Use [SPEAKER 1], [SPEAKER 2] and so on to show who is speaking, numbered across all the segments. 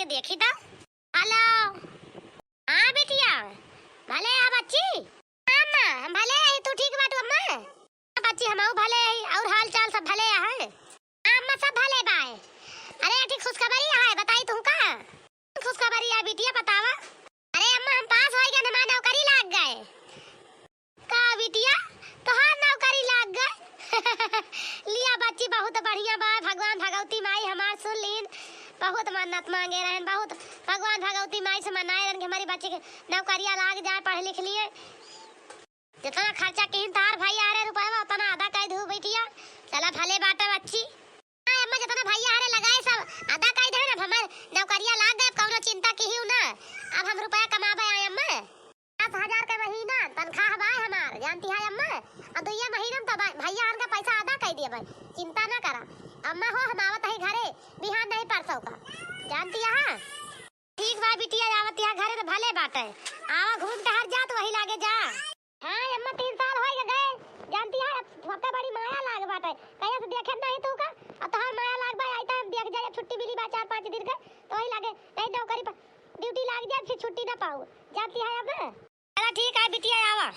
[SPEAKER 1] के देखी था। हेलो। हाँ बिटिया भले आ बच्ची। अम्मा हम भले है, तू ठीक बाटू अम्मा? हाँ बच्ची हम भले है और हाल चाल सब भले है। अम्मा सब भले बाय। अरे ठीक खुशखबरी है बताई तू का? खुशखबरी है बिटिया बतावा। अरे अम्मा हम पास हो गए, हमारा नौकरी लग गए। का बिटिया तोहार नौकरी लग गए? लिया बच्ची बहुत बढ़िया बा। भगवान भगवती माई हमार सुन लीन। बहुत मन्नत मांगे रहन, बहुत भगवान भगवती माई से मनाए रहन कि हमारी बच्ची के नौकरिया लाग जाए, पढ़ लिख लिए। जितना खर्चा कहीं तार भाई आ रहे रुपया उतना आधा कर दू बेटिया। चला भले बाटा बच्ची। हाँ अम्मा जितना भैया हरे लगाए सब आधा कर दे ना। हमार नौकरिया लाग गए, कौनो चिंता की ना। अब हम रुपया कमाबे आए अम्मा। 10,000 का महीना तनख्वाह बा हमार, जानती है अम्मा। अब ये महीना में तो भैया हन का पैसा आधा कर दिया भाई, चिंता ना करा अम्मा। हो हम आवत है घरे बिहान नहीं परसों का, जानती है। ठीक बा बिटिया आवत है घरे तो भले बाटे। आवा घूम के हर जा तो वही लागे जा। हाँ अम्मा 3 साल हो गए, जानती है सबका बड़ी माया लाग बाटे। कहिया से देखे नहीं तू का, अब तो हम माया लाग बा आइता हम देख जाए। छुट्टी मिली बा 4-5 दिन का तो वही लागे नहीं नौकरी पर ड्यूटी लाग जाए फिर छुट्टी ना पाऊं, जानती है अम्मा। चला ठीक है बिटिया आवा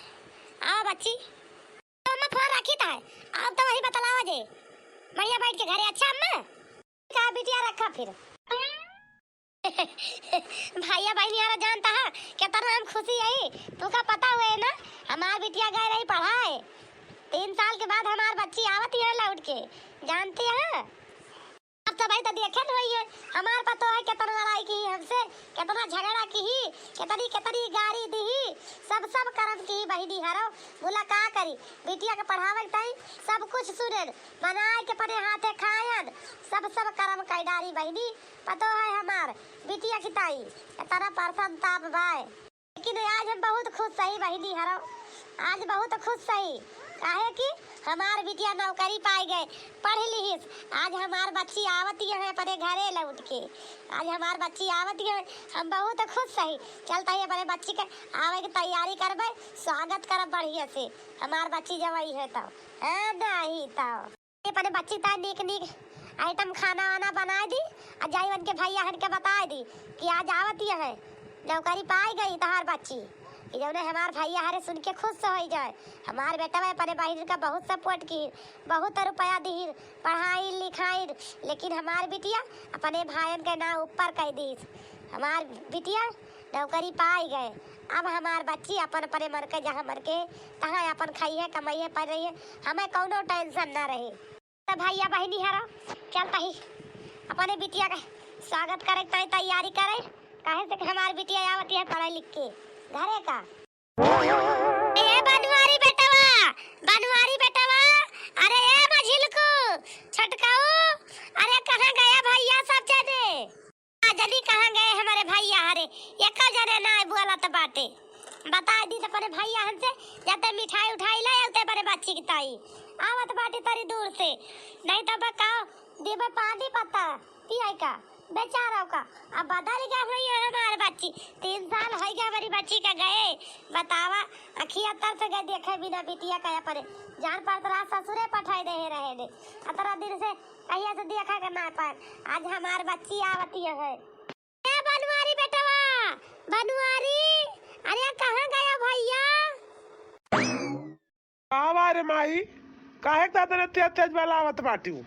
[SPEAKER 1] आवा बच्ची। तो अम्मा फोन रखी था अब तो वही बतलावा जे बढ़िया बैठ के घरे। अच्छा अम्मा का बिटिया रखा फिर। भैया बहनी यारा जानता है कितना हम खुशी है तू का पता हुए ना। हमार बिटिया गए रही पढ़ाए, 3 साल के बाद हमार बच्ची आवती है लौट के, जानती है। अब तो भाई तो देखे हुई है हमार पता है कितना लड़ाई की हमसे, कितना झगड़ा की, कितनी गाड़ी दी, सब कर्म की बहनी हरो। बोला का करी बिटिया के पढ़ावे टाइम सब कुछ सुने बनाए के पने हाथे खायन, सब कर्म कई डारी बहनी पता है हमार बिटिया की ताई कितना परसन ताप भाई। लेकिन आज हम बहुत खुश सही बहनी हरो, आज बहुत खुश सही काहे कि हमार बिटिया नौकरी पाई गए, पढ़ लिहिस। आज हमार बच्ची आवती है अपने घरे लौट के, आज हमार बच्ची आवती है, हम बहुत खुश सही। चलता है अपने बच्ची के आवे की तैयारी करबे, स्वागत करब बढ़िया से। हमार बच्ची जब आई है तब नहीं तब अपने बच्ची ता नीक आइटम खाना वाना बना दी और जाइवन के भैया हन के बता दी कि आज आवती है नौकरी पाई गई तहार बच्ची। जौने हमार भैया हरे सुन के खुश हो जाए। हमार बेटा में अपने बहन का बहुत सपोर्ट की, बहुत रुपया दी पढ़ाई लिखाई, लेकिन हमार बिटिया अपने भाईन के नाम ऊपर कह दी। हमार बिटिया नौकरी पाई गए। अब हमार बच्ची अपन अपने मन के जहाँ मन के तहाँ अपन खाइए कमाइए पड़ रही है, हमें कौनो टेंशन ना रहे। तो भैया बहनी हरा चलता ही अपने बिटिया का स्वागत करे तैयारी करे, काहे से हमार बिटिया आवती है पढ़ाई लिख के घरे का। ए बनवारी बेटवा, अरे ए मझिलको छटकाओ, अरे कहाँ गया भैया सब जने? जनी कहाँ गए हमारे भैया हरे? एक जने ना बोला तो बाटे बता दी तो परे भैया हमसे जाते मिठाई उठाई ले आते परे बच्ची की ताई आवत बाटे तारी दूर से, नहीं तो बकाओ देबे पानी पत्ता पियाई का बेचारा का। अब बदल गया हुई है हमारे बच्ची, 3 साल हो गया हमारी बच्ची का गए। बतावा अखिया तर से गए देखे बिना बिटिया कया परे जान पर तरा ससुरे पठाई दे रहे ने अतरा दिन से कहिया से देखा के ना पाए। आज हमार बच्ची आवती है। ए बनवारी बेटवा बनवारी, अरे कहाँ गया भैया?
[SPEAKER 2] रे माई काहे तने तेज वाला आवत बाटी हूँ।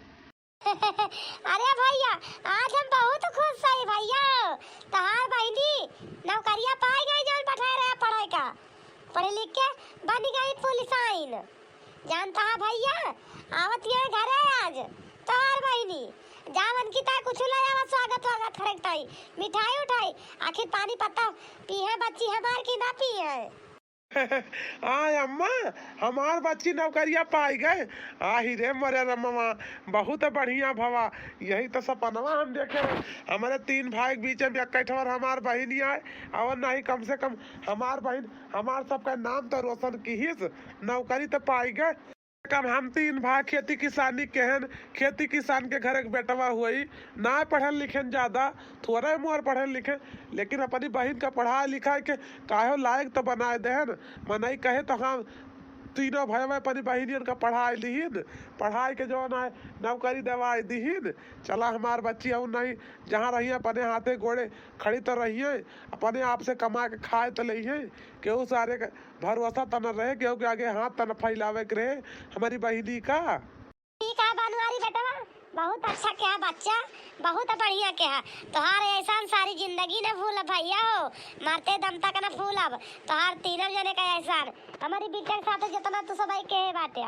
[SPEAKER 1] अरे भैया आज हम बहुत खुश है भैया, तहार बहनी नौकरिया पाई गई जो बैठा रहे पढ़ाई का, पढ़ लिख के बन गई पुलिस। जानता है भैया आवत ये घरे आज तहार बहनी जावन की ता कुछ लाया स्वागत खड़कताई मिठाई उठाई, आखिर पानी पत्ता पी है बच्ची हमार की ना पी है।
[SPEAKER 2] आय अम्मा हमार बच्ची नौकरिया पाई गए। आही रे मरे रम्मा बहुत बढ़िया भवा, यही तो सपनवा हम देखे। हमारे 3 भाई के बीच में इकट्ठा हमार बहनी आए और नहीं कम से कम हमार बहन हमार सबका नाम तो रोशन की ही नौकरी तो पाई गए। कम हम 3 भाई खेती किसानी केहन खेती किसान के घर के बेटवा हुई ना पढ़ल लिखन ज्यादा थोड़ा मोर पढ़ल लिखे, लेकिन अपनी बहन का पढ़ाई लिखाई के काहे लायक तो बनाए देहन। मनई कहे तो हम तीनों भाई अपनी बहनियन का पढ़ाई दीन, पढ़ाई के जो ना नौकरी दवाई दीन। चला हमार बच्ची और नहीं जहाँ रही अपने हाथे गोड़े खड़ी तो रही है, अपने आप से कमा के खाए तो ली है। केहू सारे भरोसा तन रहे, केहू के आगे हाथ तन फैलावे के रहे हमारी बहनी का।
[SPEAKER 1] ठीक है बनवारी बेटा, बहुत अच्छा क्या बच्चा, बहुत बढ़िया क्या। तोहार एहसान सारी जिंदगी न भूल भैया हो, मरते दम तक न भूलब तोहार तीनों जने का एहसान। हमारी बेटे के साथ जितना तू सब के बाटे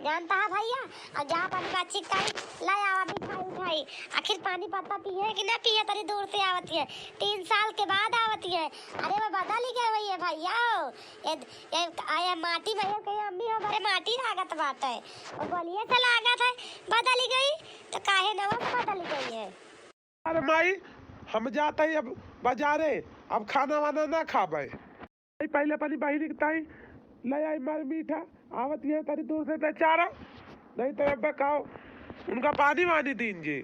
[SPEAKER 1] जानता है भैया। और जहाँ पर बच्ची कहीं ला आवा मिठाई उठाई, आखिर पानी पत्ता पिए कि ना पिए, तरी दूर से आवती है, 3 साल के बाद आवती है। अरे वो बदल ही गए हुई है भैया हो, ये आया माटी भैया के अम्मी हो बड़े माटी लागत बात है, वो बोलिए से लागत है बदल ही गई तो काहे नवा बदल ही गई है।
[SPEAKER 2] अरे माई हम जाते ही अब बाजारे, अब खाना वाना ना खाबे, पहले अपनी बहनी के ताई ले आई मार मीठा आवती है तरी दूर से बेचारा, नहीं तो अब खाओ उनका पानी वानी दीन जी।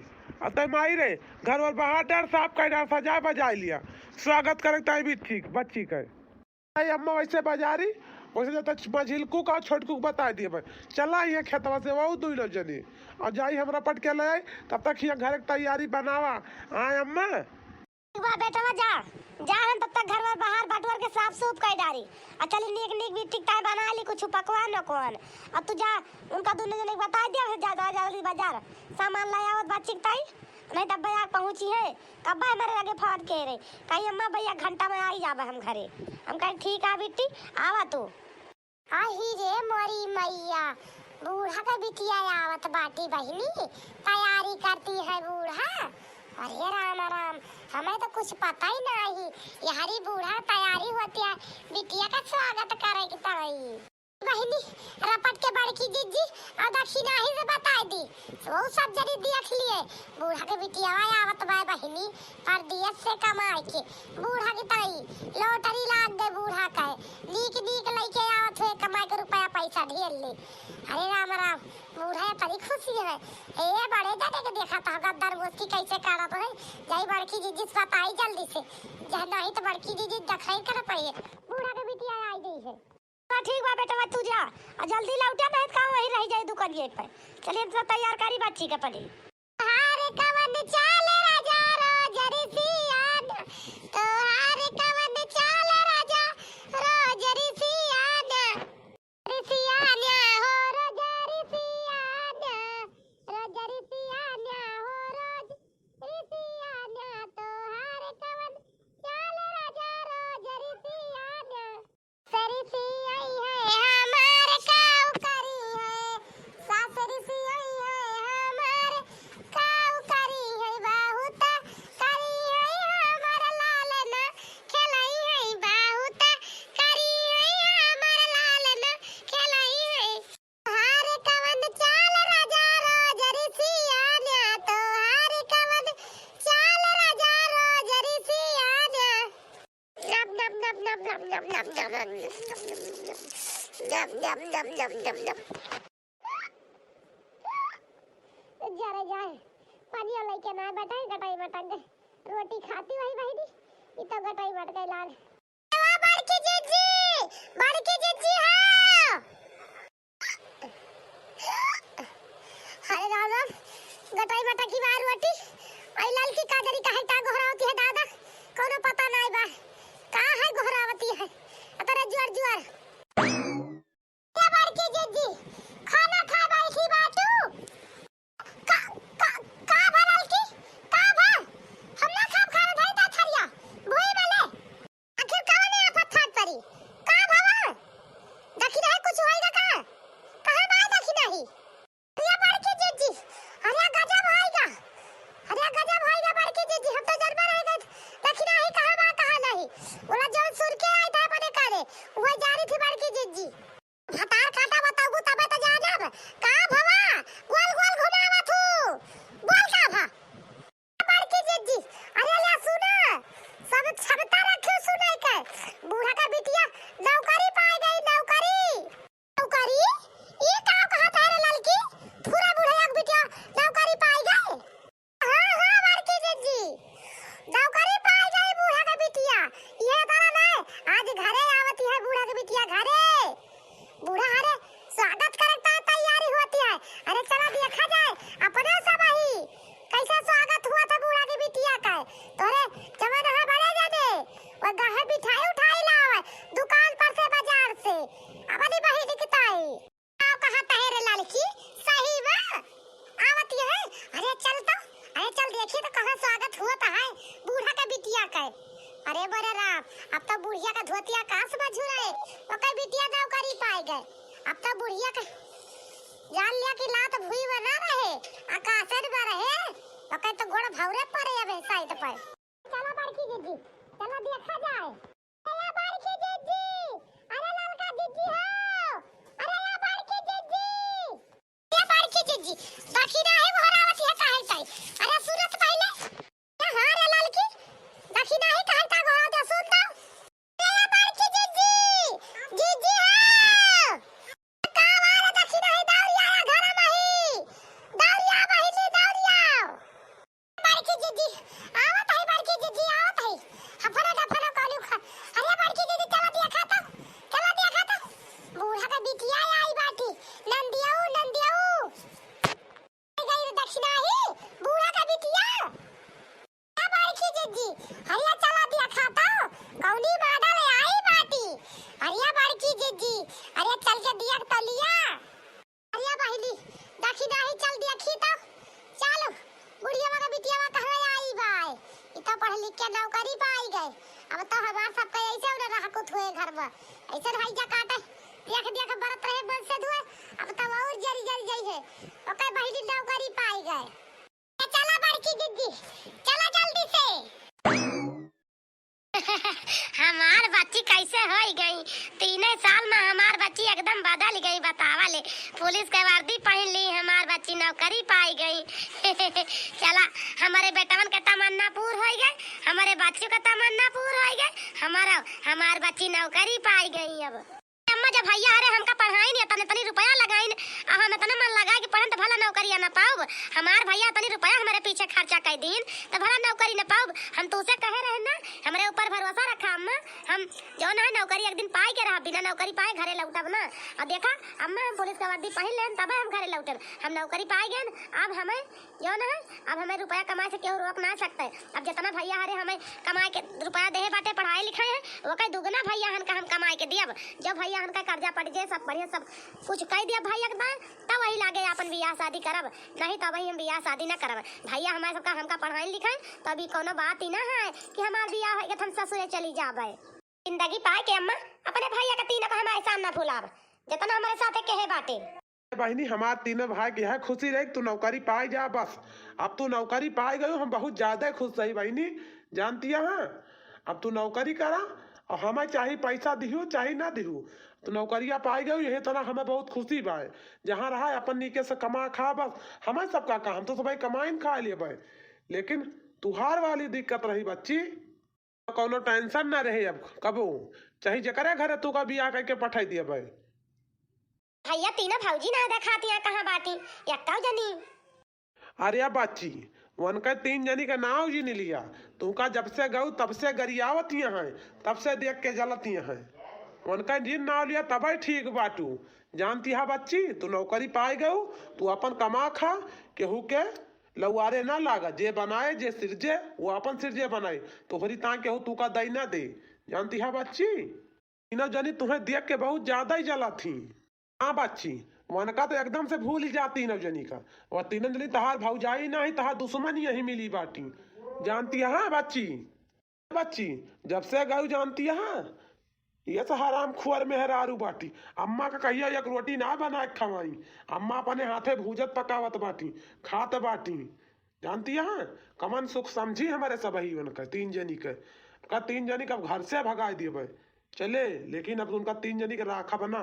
[SPEAKER 2] अब तय माई रे घर और बाहर डर साफ कर डर सजा बजा लिया, स्वागत करे तय भी ठीक बच्ची के। अम्मा वैसे बाजारी वैसे जाता मझिलकू का छोटकू बता दिए भाई, चला ये खेतवा से वो दुई जनी और जाई हमरा पट के ले आई, तब तक यहाँ घर की तैयारी बनावा। आए अम्मा
[SPEAKER 1] बेटा जा जा हम तब तक घर में बाहर बटवर के साफ सूफ कर डारी, चल नीक नीक भी ठीक टाइम बना ली कुछ पकवान नकवान। अब तू जा उनका दोनों जने बता दिया, जा जल्दी बाजार सामान ले आओ बच्ची के ताई, नहीं तब भैया पहुंची है कब मेरे लगे फोन के रे कही अम्मा भैया घंटा में आई जाबे हम घरे। हम कहे ठीक है बेटी आवा तू। आही रे मोरी मैया, बूढ़ा का बिटिया आवत बाटी बहिनी, तैयारी करती है बूढ़ा। अरे राम राम, हमें तो कुछ पता ही नहीं, यहारी बूढ़ा तैयारी होती है बिटिया का स्वागत करे की ताई। बहिनी रपट के बड़की जीजी और दक्षिणा ही से बता दी, वो सब जरी देख लिए बूढ़ा के बिटिया आवत बा बहिनी परदेश से कमाए के। बूढ़ा की ताई लॉटरी लाग दे बूढ़ा का, लीक लीक लेके आवत है कमाए के रुपया पैसा ढेर ले। अरे राम राम, बूढ़ा बड़ी खुशी है। ए बड़े जाने के देखा था गद्दार गोष्ठी कैसे करत है, जाई बड़की जीजी से बताई जल्दी से, जब नहीं तो बड़की जीजी दखाई कर पड़ी बूढ़ा के बिटिया आई गई है। ठीक बा बेटा तू जा और जल्दी लौटा, नहीं तो वही रह जाए दुकानिए पे। चलिए हम तैयार करी बच्ची का पड़ी। हारे कवन चाल राजा रोजरी सियान, तो हारे कवन चाल राजा रोजरी सियान, रिसियान हो रोजरी सियान, रोजरी सियान हो रोजरी सियान, तो हारे कवन चाल राजा रोजरी सियान, सरी सी पानी लेके ना बैठाई गटाई मटन रोटी खाती वही बहनी इतना गटाई मट गई लाल। बड़की जीजी हां अरे दादा गटाई मटा की बार रोटी आई लाल की कादरी का हटा गोहरावती है दादा, कोनो पता नहीं बा कहां है गोहरावती है अतरे जुआर जुआर। क्या बड़की जीजी खाना खा बैठी बाटू हतार काटा बताओ तब चल तो, अरे चल देखिए तो कहाँ स्वागत हुआ था है बूढ़ा का बिटिया का। अरे बड़े राम, अब तो बुढ़िया का धोतिया कहाँ से बजू रहे, ओकर बिटिया नौकरी पाई गए। अब तो बुढ़िया का जान लिया कि लात भुई बना रहे, आकाशन में रहे, ओकर तो गोड़ भौरे पड़े अब साइड पर। चलो बड़की जीजी, चलो देखा जाए। अरे बड़की जीजी, अरे लड़का जीजी हो, अरे या बड़की जीजी, ये बड़की जीजी, दक्षिणा है भरावत है काहे ताई, अरे सूरत पहले, हां रे लड़की, दक्षिणा है काहे ता घोड़ा दे सुन दो। अरे बड़की जीजी, जीजी हो, कावारे दक्षिणा है दौड़िया घर में ही, दौड़िया बहिनी दौड़िया। बड़की जीजी, आवत है बड़की जीजी आवत है, हफना डफना कालू खा। अरे बड़की जीजी चला देखा तो, चला देखा तो, बूढ़ा का बिटिया आई बाटी, नंदियाऊ नंदियाऊ, गई दक्षिणा ही, बूढ़ा का बिटिया। अरे बड़की जीजी, अरे चला देखा तो, कौनी माडा ले आई बाटी। अरे बड़की जीजी, अरे चल के दिया तो लिया। अरे बहिनी, दक्षिणा ही चल देखी तो, चलो बुढ़िया का बिटिया कहाँ आई भाई, इतना पढ़ लिख के नौकरी पाई गए। अब तो हमार सब का ऐसे उन्हें रहा कुछ हुए घर में, ऐसे भाई जा काटे, देख देख बरत रहे बन से धुए, अब तो और जरी जरी जाई है, ओके बहिनी नौकरी पाई गए। चला बड़की दीदी, चला जल्दी से। हमार बच्ची कैसे होई गई, 3 साल में हमार बच्ची एकदम बदल गई, बतावा ले, पुलिस के वर्दी पहन ली, हमार बच्ची नौकरी पाई गई। चला हमारे बेटवन के तमन्ना पूर हो गए, हमारे बच्चों का तमन्ना पूर हो गए, हमार बच्ची नौकरी पाई गई। अब अम्मा जब भैया अरे हमका पढ़ाई नहीं तने तनी रुपया लगाई आ हम इतना मन लगा कि पढ़न तो भला नौकरी ना पाऊब, हमार भैया तनी रुपया हमारे पीछे खर्चा कर दीन तो भला नौकरी ना पाऊब। हम तो उसे कहे रहे ना, हमरे ऊपर भरोसा रखा अम्मा, हम जो ना नौकरी एक दिन पाई के रहा, बिना नौकरी पाए घरे लौटब ना। और देखा अम्मा हम पुलिस का वर्दी पहन लेन तब हम घरे लौटब, हम नौकरी पाई गए। अब हमें जो ना अब हमें रुपया कमाए से केहू रोक ना सकते। अब जितना भैया हरे हमें कमाए के रुपया देहे बाटे पढ़ाई लिखाई है, वो कई दुगना भैया हन का हम कमाए के दियब। जब भैया हन का कर्जा पड़ जाए सब बढ़िया सब कुछ कह दिया भैया के तब वही लागे अपन बियाह शादी करब, नहीं तब वही हम बियाह शादी ना करब। भैया हमारे सबका हमका पढ़ाई लिखाई तो अभी कोनो बात ही ना है कि हमार बियाह हो गया हम ससुरे चली जाबे। जिंदगी पाए के अम्मा अपने भैया के तीनों को हम एहसान ना भुलाब, जितना हमारे साथे कहे बाटे।
[SPEAKER 2] बहनी हमार तीनों भाई की है खुशी रही, तू नौकरी पाई जा बस। अब तू नौकरी पाई गई, हम बहुत ज्यादा खुश रही बहनी, जानती है। अब तू नौकरी करा और हमें चाहे पैसा दिहू चाहे ना दिहू, तो नौकरिया पाई गई, यही तरह हमें बहुत खुशी बा। जहाँ रहा अपन नीके से कमा खा बस, हमें सबका काम तो सब कमाइन खा लिए भाई। लेकिन तुहार वाली दिक्कत रही बच्ची, कोनो टेंशन ना रहे अब कबू, चाहे जकरे घरे तू का बियाह करके पठाई दिया भाई।
[SPEAKER 1] भैया तीनों भौजी ना दिखाती हैं कहाँ बाटी एकटा जनी।
[SPEAKER 2] अरे बच्ची उनका 3 जनी का नाव जी नहीं लिया, तुमका जब से गऊ तब से गरियावत हैं, तब से देख के जलती हैं। उनका जिन नाव लिया तब ठीक बाटू, जानती है बच्ची तू नौकरी पाई गऊ, तू अपन कमा खा, केहू के लुआरे ना लागा, जे बनाए जे सिरजे वो अपन सिरजे बनाए, तोहरी ता केहू तू का दई ना दे। जानती है बच्ची तीनों जनी तुम्हें देख के बहुत ज्यादा ही जला थी। हाँ बच्ची वनका तो एकदम से भूल ही जाती तीनों जनी का, और तीनों जनी तहार भौजाई ना ही तहार दुश्मन यही मिली बाटी, जानती है। हाँ बच्ची बच्ची जब से गऊ जानती है, ये तो हराम खुअर मेहरारू बाटी, अम्मा का कहिया एक रोटी ना बना के खवाई, अम्मा अपने हाथे भूजत पकावत बाटी खात बाटी, जानती है। कमन सुख समझी हमारे सब ही उनका 3 जनी के, 3 जनी का घर से भगा दिए भाई चले, लेकिन अब उनका 3 जनी का राखा बना।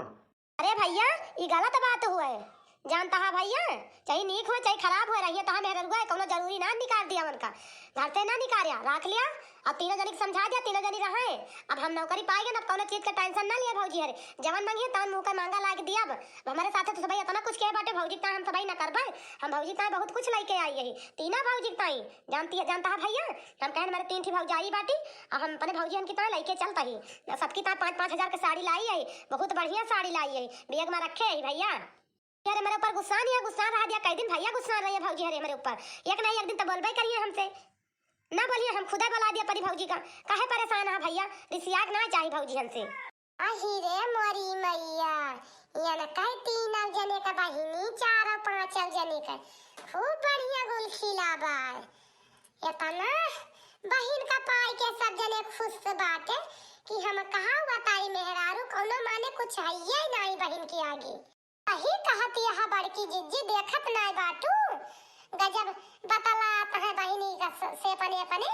[SPEAKER 1] अरे भैया ये गलत बात हुआ है, जानता है भैया, चाहे नीक हो चाहे खराब हो रही है तो हमें रुआ है, कोनो जरूरी ना निकाल दिया उनका घर से, ना निकालिया रख लिया। अब तीनों जनी को समझा दिया, तीनों जनी रहे। अब हम नौकरी पाएंगे ना, कोनो चीज का टेंशन ना लिए भौजी हरे, जवन मांगिए तवन मुंह का मांगा लाग दिया। अब हमारे साथे तो भाई इतना कुछ कहे बाटे भौजी ता हम भाई ना करबे, हम भौजी ता बहुत कुछ लेके आई है, तीनों भौजी ताई जानती है, जानता है भैया। हम कहे हमारे 3 थी भौजाई बाटी, अब हम अपने भौजी की ता लेके चलता ही, सबकी ता 5-5 हजार की साड़ी लाई है, बहुत बढ़िया साड़ी लाई है, बैग में रखे है भैया। अरे मेरे ऊपर गुस्सा नहीं है, गुस्सा रहा दिया कई दिन भैया गुस्सा रही है भौजी हरे मेरे ऊपर, एक नहीं एक दिन तो बोलबे करिए हमसे, ना बोलिए हम खुदा बुला दिया परी भौजी का, काहे परेशान है भैया, रिसियाक ना चाहिए भौजी हमसे। अही रे मोरी मैया, ये न कह 3 जने का बहिनी 4 और 5 जने का, खूब बढ़िया गुल खिला बा। इतना बहिन का पाई के सब जने खुश बाटे कि हम कहाँ बताई मेहरारू कोनो माने कुछ है ही नहीं बहिन के आगे। वही कहती है बड़की जिज्जी देखत नहीं बाटू गजब बतलात है बहिनी का से अपने अपने।